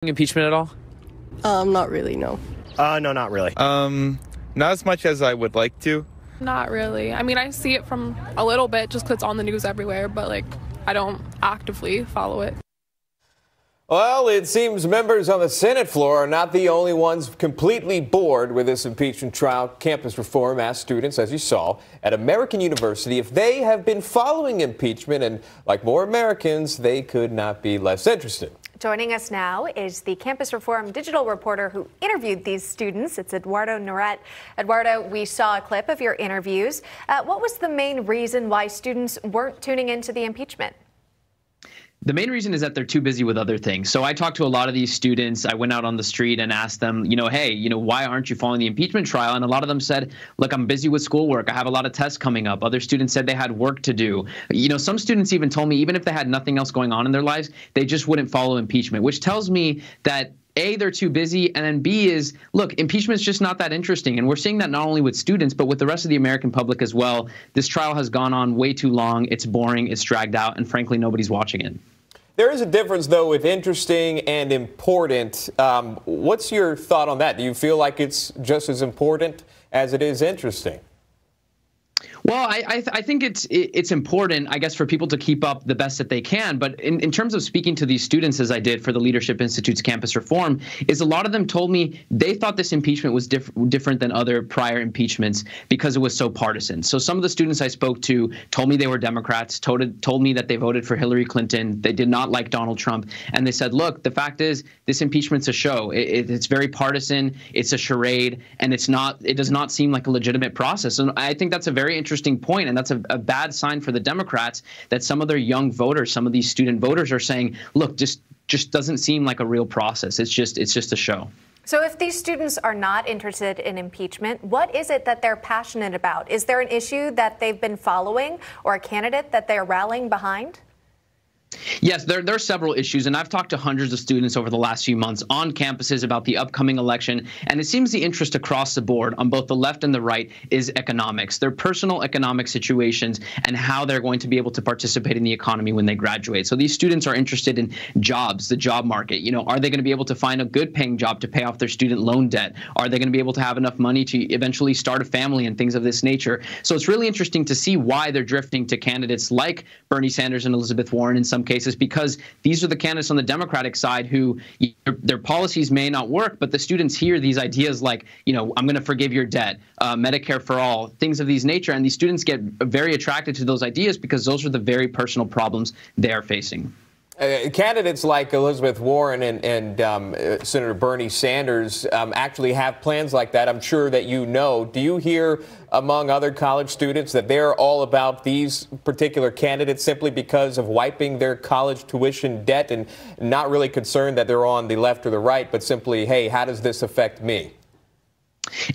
Impeachment at all? Not really, no. No, not really. Not as much as I would like to. Not really. I mean, I see it from a little bit just because it's on the news everywhere, but like, I don't actively follow it. Well, it seems members on the Senate floor are not the only ones completely bored with this impeachment trial. Campus Reform asked students, as you saw, at American University if they have been following impeachment, and like more Americans, they could not be less interested. Joining us now is the Campus Reform digital reporter who interviewed these students. It's Eduardo Neret. Eduardo, we saw a clip of your interviews. What was the main reason why students weren't tuning into the impeachment? The main reason is that they're too busy with other things. So I talked to a lot of these students. I went out on the street and asked them, hey, why aren't you following the impeachment trial? And a lot of them said, look, I'm busy with schoolwork. I have a lot of tests coming up. Other students said they had work to do. Some students even told me even if they had nothing else going on in their lives, they just wouldn't follow impeachment, which tells me that A, they're too busy, and then B is, look, impeachment is just not that interesting. And we're seeing that not only with students, but with the rest of the American public as well. This trial has gone on way too long. It's boring. It's dragged out. And frankly, nobody's watching it. There is a difference, though, with interesting and important. What's your thought on that? Do you feel like it's just as important as it is interesting? Well, I think it's important, I guess, for people to keep up the best that they can. But in terms of speaking to these students, as I did for the Leadership Institute's Campus Reform, is a lot of them told me they thought this impeachment was different than other prior impeachments because it was so partisan. So some of the students I spoke to told me they were Democrats, told me that they voted for Hillary Clinton. They did not like Donald Trump. And they said, look, the fact is this impeachment's a show. It's very partisan. It's a charade. And it does not seem like a legitimate process. And I think that's a very interesting point, and that's a bad sign for the Democrats that some of their young voters, some of these student voters are saying, look, just doesn't seem like a real process. It's just a show. So if these students are not interested in impeachment, what is it that they're passionate about? Is there an issue that they've been following or a candidate that they're rallying behind? Yes, there are several issues, and I've talked to hundreds of students over the last few months on campuses about the upcoming election, and it seems the interest across the board on both the left and the right is economics, their personal economic situations, and how they're going to be able to participate in the economy when they graduate. So these students are interested in jobs, the job market. Are they going to be able to find a good paying job to pay off their student loan debt? Are they going to be able to have enough money to eventually start a family and things of this nature? So it's really interesting to see why they're drifting to candidates like Bernie Sanders and Elizabeth Warren in some cases, because these are the candidates on the Democratic side who their policies may not work, but the students hear these ideas like, I'm going to forgive your debt, Medicare for all, things of these nature. And these students get very attracted to those ideas because those are the very personal problems they are facing. Candidates like Elizabeth Warren and Senator Bernie Sanders actually have plans like that. I'm sure that Do you hear among other college students that they're all about these particular candidates simply because of wiping their college tuition debt and not really concerned that they're on the left or the right, but simply, hey, how does this affect me?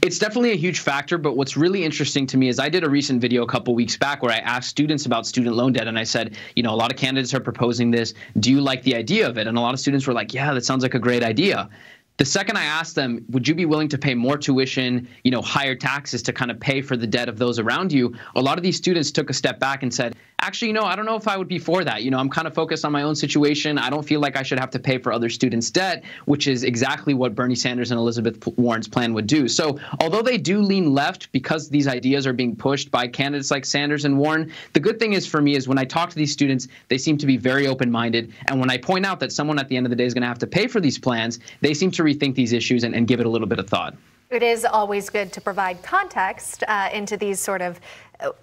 It's definitely a huge factor, but what's really interesting to me is I did a recent video a couple weeks back where I asked students about student loan debt, and I said, a lot of candidates are proposing this. Do you like the idea of it? And a lot of students were like, yeah, that sounds like a great idea. The second I asked them, would you be willing to pay more tuition, higher taxes to kind of pay for the debt of those around you? A lot of these students took a step back and said, actually, I don't know if I would be for that. I'm kind of focused on my own situation. I don't feel like I should have to pay for other students' debt, which is exactly what Bernie Sanders and Elizabeth Warren's plan would do. So although they do lean left because these ideas are being pushed by candidates like Sanders and Warren, the good thing is for me is when I talk to these students, they seem to be very open-minded. And when I point out that someone at the end of the day is going to have to pay for these plans, they seem to rethink these issues and give it a little bit of thought. It is always good to provide context into these sort of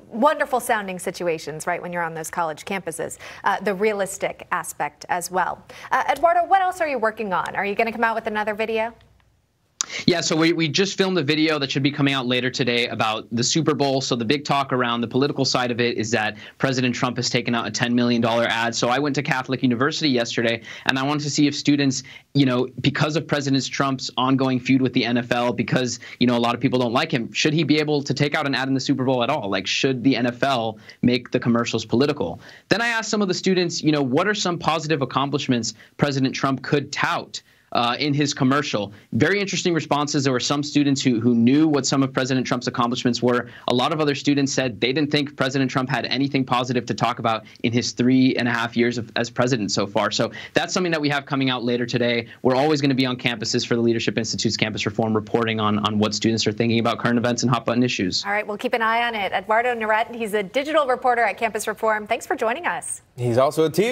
wonderful sounding situations, right, when you're on those college campuses, the realistic aspect as well. Eduardo, what else are you working on? Are you going to come out with another video? Yeah, so we just filmed a video that should be coming out later today about the Super Bowl. So the big talk around the political side of it is that President Trump has taken out a $10 million ad. So I went to Catholic University yesterday, and I wanted to see if students, because of President Trump's ongoing feud with the NFL, because, a lot of people don't like him, should he be able to take out an ad in the Super Bowl at all? Like, should the NFL make the commercials political? Then I asked some of the students, what are some positive accomplishments President Trump could tout in his commercial. Very interesting responses. There were some students who knew what some of President Trump's accomplishments were. A lot of other students said they didn't think President Trump had anything positive to talk about in his 3.5 years as president so far. So that's something that we have coming out later today. We're always going to be on campuses for the Leadership Institute's Campus Reform, reporting on what students are thinking about current events and hot button issues. All right, we'll keep an eye on it. Eduardo Neret, he's a digital reporter at Campus Reform. Thanks for joining us. He's also a teaser.